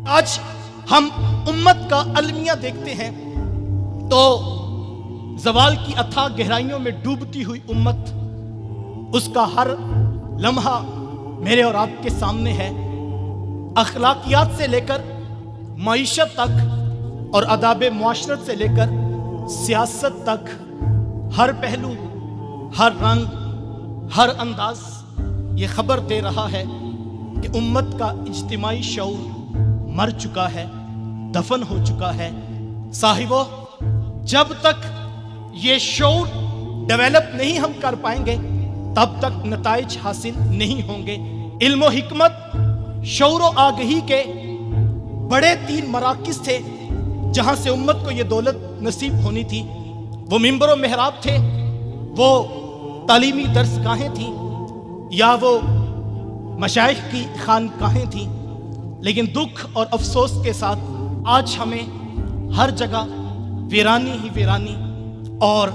آج ہم امت کا المیہ دیکھتے ہیں تو زوال کی اتھاہ گہرائیوں میں ڈوبتی ہوئی امت، اس کا ہر لمحہ میرے اور آپ کے سامنے ہے۔ اخلاقیات سے لے کر معیشت تک اور آداب معاشرت سے لے کر سیاست تک، ہر پہلو، ہر رنگ، ہر انداز یہ خبر دے رہا ہے کہ امت کا اجتماعی شعور مر چکا ہے، دفن ہو چکا ہے۔ صاحبو، جب تک یہ شعور ڈیولپ نہیں ہم کر پائیں گے تب تک نتائج حاصل نہیں ہوں گے۔ علم و حکمت، شعور و آگہی کے بڑے 3 مراکز تھے جہاں سے امت کو یہ دولت نصیب ہونی تھی۔ وہ منبر و محراب تھے، وہ تعلیمی درسگاہیں تھیں، یا وہ مشائخ کی خانقاہیں تھیں۔ لیکن دکھ اور افسوس کے ساتھ آج ہمیں ہر جگہ ویرانی ہی ویرانی اور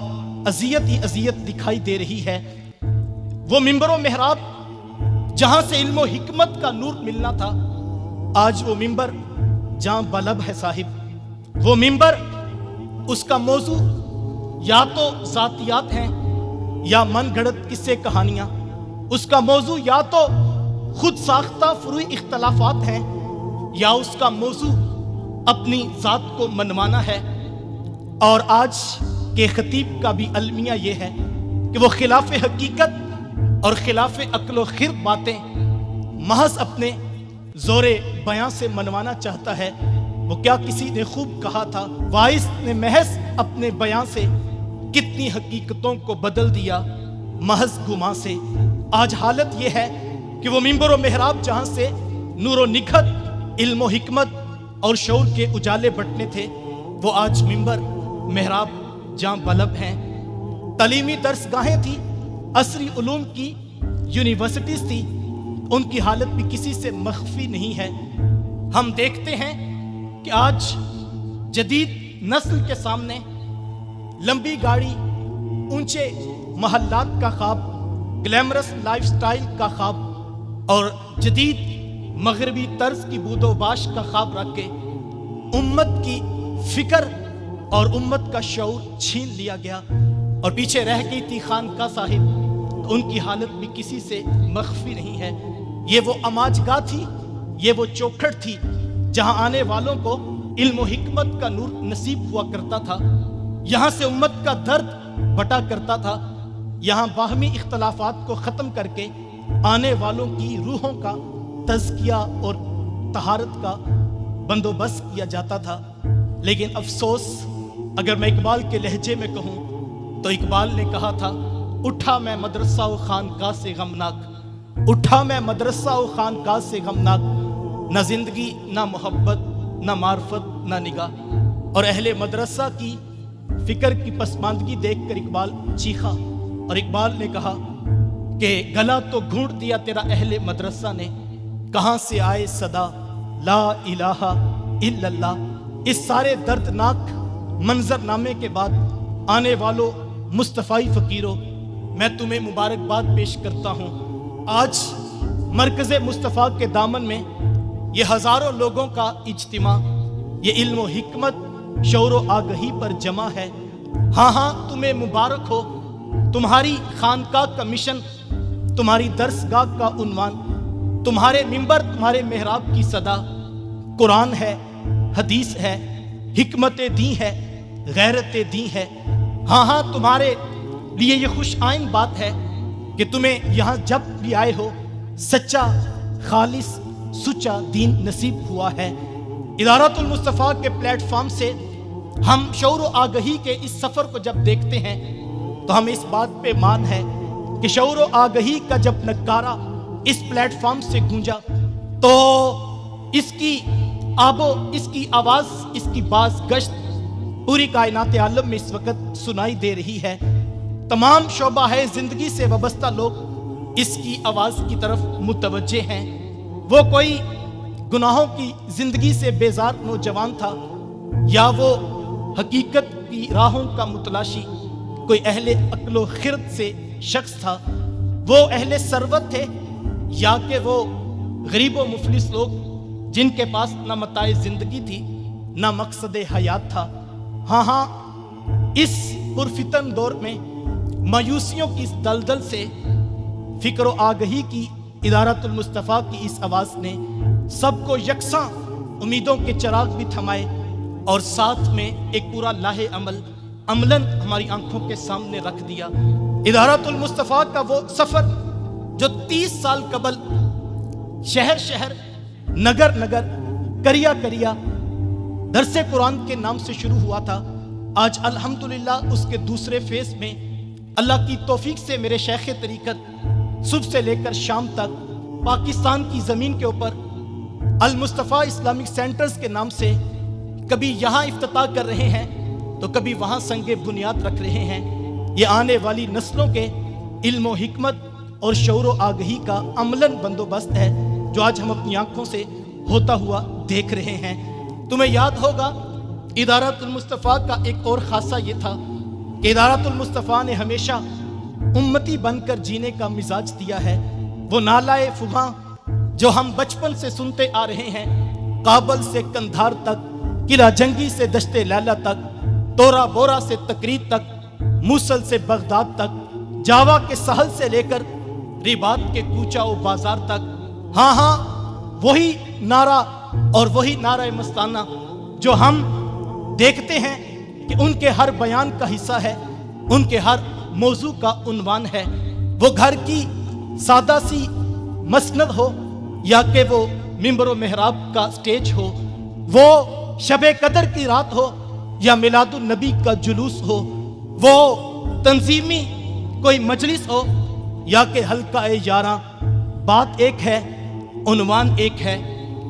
اذیت ہی اذیت دکھائی دے رہی ہے۔ وہ منبر و محراب جہاں سے علم و حکمت کا نور ملنا تھا، آج وہ منبر جہاں بلب ہے صاحب۔ وہ منبر، اس کا موضوع یا تو ذاتیات ہیں یا من گھڑت قصے کہانیاں، اس کا موضوع یا تو خود ساختہ فروعی اختلافات ہیں یا اس کا موضوع اپنی ذات کو منوانا ہے۔ اور آج کے خطیب کا بھی المیہ یہ ہے کہ وہ خلاف حقیقت اور خلاف عقل و خرد باتیں محض اپنے زور بیاں سے منوانا چاہتا ہے۔ وہ کیا کسی نے خوب کہا تھا، وائس نے محض اپنے بیاں سے کتنی حقیقتوں کو بدل دیا محض گمان سے۔ آج حالت یہ ہے کہ وہ منبر و محراب جہاں سے نور و نکھت، علم و حکمت اور شعور کے اجالے بٹنے تھے، وہ آج منبر محراب جہاں بلب ہیں۔ تعلیمی درسگاہیں تھیں، عصری علوم کی یونیورسٹیز تھی، ان کی حالت بھی کسی سے مخفی نہیں ہے۔ ہم دیکھتے ہیں کہ آج جدید نسل کے سامنے لمبی گاڑی، اونچے محلات کا خواب، گلیمرس لائف سٹائل کا خواب اور جدید مغربی طرز کی بود و باش کا خواب رکھ کے امت کی فکر اور امت کا شعور چھین لیا گیا اور پیچھے رہ گئی تھی خانقاہ صاحب۔ ان کی حالت بھی کسی سے مخفی نہیں ہے۔ یہ وہ اماج گاہ تھی، یہ وہ چوکھٹ تھی جہاں آنے والوں کو علم و حکمت کا نور نصیب ہوا کرتا تھا، یہاں سے امت کا درد بٹا کرتا تھا، یہاں باہمی اختلافات کو ختم کر کے آنے والوں کی روحوں کا تزکیہ اور طہارت کا بندوبست کیا جاتا تھا۔ لیکن افسوس، اگر میں اقبال کے لہجے میں کہوں تو اقبال نے کہا تھا، اٹھا میں مدرسہ و خانقاہ سے غمناک، اٹھا میں مدرسہ و خانقاہ سے غمناک، نہ زندگی نہ محبت نہ معرفت نہ نگاہ۔ اور اہل مدرسہ کی فکر کی پسماندگی دیکھ کر اقبال چیخا اور اقبال نے کہا کہ گلا تو گھونٹ دیا تیرا اہل مدرسہ نے، کہاں سے آئے صدا لا الہ الا اللہ۔ اس سارے دردناک منظر نامے کے بعد آنے والوں مصطفی فقیروں، میں تمہیں مبارکباد پیش کرتا ہوں۔ آج مرکز مصطفیٰ کے دامن میں یہ ہزاروں لوگوں کا اجتماع، یہ علم و حکمت، شعور و آگہی پر جمع ہے۔ ہاں ہاں، تمہیں مبارک ہو، تمہاری خانقاہ کا مشن، تمہاری درسگاہ کا عنوان، تمہارے منبر، تمہارے محراب کی صدا قرآن ہے، حدیث ہے، حکمت دین ہے، غیرت دین ہے۔ ہاں ہاں، تمہارے لیے یہ خوش آئند بات ہے کہ تمہیں یہاں جب بھی آئے ہو سچا، خالص، سچا دین نصیب ہوا ہے۔ ادارۃ المصطفیٰ کے پلیٹ فارم سے ہم شعور و آگہی کے اس سفر کو جب دیکھتے ہیں تو ہمیں اس بات پہ مان ہے کہ شعور و آگہی کا جب نکارہ اس پلیٹ فارم سے گونجا تو اس کی آب و اس کی آواز، اس کی باز گشت پوری کائنات عالم میں اس وقت سنائی دے رہی ہے۔ تمام شعبہ ہے زندگی سے وابستہ لوگ اس کی آواز کی طرف متوجہ ہیں۔ وہ کوئی گناہوں کی زندگی سے بیزار نوجوان تھا یا وہ حقیقت کی راہوں کا متلاشی کوئی اہل عقل و خرد سے شخص تھا، وہ اہل ثروت تھے یا کہ وہ غریب و مفلس لوگ جن کے پاس نہ متاع زندگی تھی نہ مقصد حیات تھا۔ ہاں اس پرفتن دور میں مایوسیوں کی اس دلدل سے فکر و آگہی کی ادارۃ المصطفیٰ کی اس آواز نے سب کو یکساں امیدوں کے چراغ بھی تھمائے اور ساتھ میں ایک پورا لاہ عمل عملاً ہماری آنکھوں کے سامنے رکھ دیا۔ ادارۃ المصطفیٰ کا وہ سفر جو 30 سال قبل شہر شہر نگر نگر کریا کریا درس قرآن کے نام سے شروع ہوا تھا، آج الحمدللہ اس کے دوسرے فیز میں اللہ کی توفیق سے میرے شیخ طریقت صبح سے لے کر شام تک پاکستان کی زمین کے اوپر المصطفیٰ اسلامک سینٹرز کے نام سے کبھی یہاں افتتاح کر رہے ہیں تو کبھی وہاں سنگ بنیاد رکھ رہے ہیں۔ یہ آنے والی نسلوں کے علم و حکمت اور شعور و آگہی کا عملاً بندوبست ہے جو آج ہم اپنی آنکھوں سے ہوتا ہوا دیکھ رہے ہیں۔ تمہیں یاد ہوگا ادارۃ المصطفیٰ کا ایک اور خاصہ یہ تھا کہ ادارۃ المصطفیٰ نے ہمیشہ امتی بن کر جینے کا مزاج دیا ہے۔ وہ نالائے فغاں جو ہم بچپن سے سنتے آ رہے ہیں، کابل سے کندھار تک، قلعہ جنگی سے دشت لیلا تک، تورا بورا سے تکریت تک، موصل سے بغداد تک، جاوا کے ساحل سے لے کر رباط کے کوچہ و بازار تک، ہاں وہی نعرہ اور وہی نعرہ مستانہ جو ہم دیکھتے ہیں کہ ان کے ہر بیان کا حصہ ہے، ان کے ہر موضوع کا عنوان ہے۔ وہ گھر کی سادہ سی مسند ہو یا کہ وہ ممبر و محراب کا سٹیج ہو، وہ شب قدر کی رات ہو یا میلاد النبی کا جلوس ہو، وہ تنظیمی کوئی مجلس ہو یا کہ حلقہ یاراں، بات ایک ہے، عنوان ایک ہے،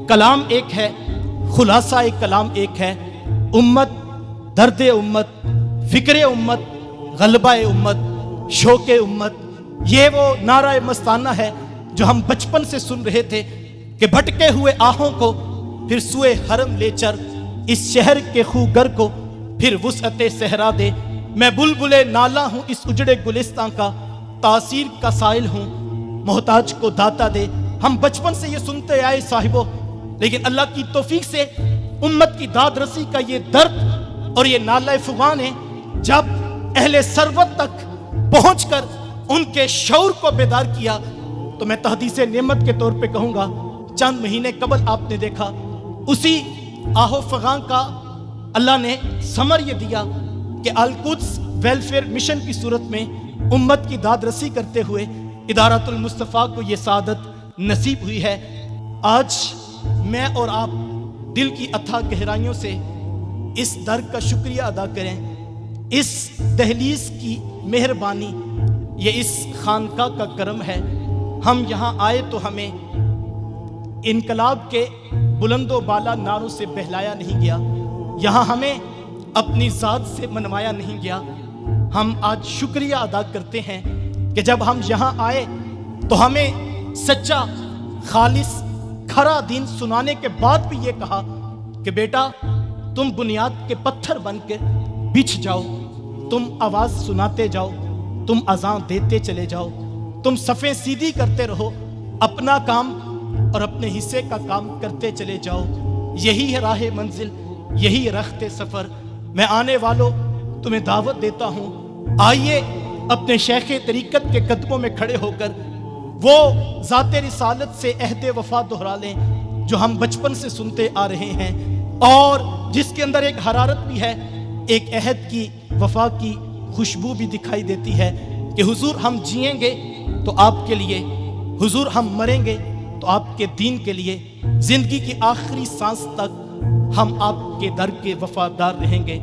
کلام ایک ہے، خلاصہ کلام ایک ہے۔ امت، درد امت، فکر امت، غلبہ امت، شوق امت، یہ وہ نعرہ مستانہ ہے جو ہم بچپن سے سن رہے تھے کہ بھٹکے ہوئے آہوں کو پھر سوئے حرم لے چر، اس شہر کے خوگر کو پھر وسعت صحرا دے۔ میں بلبل نالا ہوں اس اجڑے گلستان کا، تاثیر کا سائل ہوں، محتاج کو داتا دے۔ ہم بچپن سے یہ سنتے آئے صاحبوں، لیکن اللہ کی توفیق سے امت کی داد رسی کا یہ درد اور یہ نالہ فغاں نے جب اہل ثروت تک پہنچ کر ان کے شعور کو بیدار کیا تو میں تحدیث نعمت کے طور پہ کہوں گا، چند مہینے قبل آپ نے دیکھا اسی آہو فغاں کا اللہ نے ثمر یہ دیا کہ القدس ویلفیئر مشن کی صورت میں امت کی داد رسی کرتے ہوئے ادارۃ المصطفیٰ کو یہ سعادت نصیب ہوئی ہے۔ آج میں اور آپ دل کی اتھاہ گہرائیوں سے اس در کا شکریہ ادا کریں، اس دہلیز کی مہربانی، یہ اس خانقاہ کا کرم ہے۔ ہم یہاں آئے تو ہمیں انقلاب کے بلند و بالا نعروں سے بہلایا نہیں گیا، یہاں ہمیں اپنی ذات سے منوایا نہیں گیا۔ ہم آج شکریہ ادا کرتے ہیں کہ جب ہم یہاں آئے تو ہمیں سچا، خالص، کھرا دین سنانے کے بعد بھی یہ کہا کہ بیٹا تم بنیاد کے پتھر بن کے بچھ جاؤ، تم آواز سناتے جاؤ، تم اذان دیتے چلے جاؤ، تم صفیں سیدھی کرتے رہو، اپنا کام اور اپنے حصے کا کام کرتے چلے جاؤ، یہی ہے راہ منزل، یہی رخت سفر۔ میں آنے والوں تمہیں دعوت دیتا ہوں، آئیے اپنے شیخ طریقت کے قدموں میں کھڑے ہو کر وہ ذات رسالت سے عہد وفا دہرا لیں جو ہم بچپن سے سنتے آ رہے ہیں، اور جس کے اندر ایک حرارت بھی ہے، ایک عہد کی، وفا کی خوشبو بھی دکھائی دیتی ہے کہ حضور ہم جئیں گے تو آپ کے لیے، حضور ہم مریں گے تو آپ کے دین کے لیے، زندگی کی آخری سانس تک ہم آپ کے در کے وفادار رہیں گے۔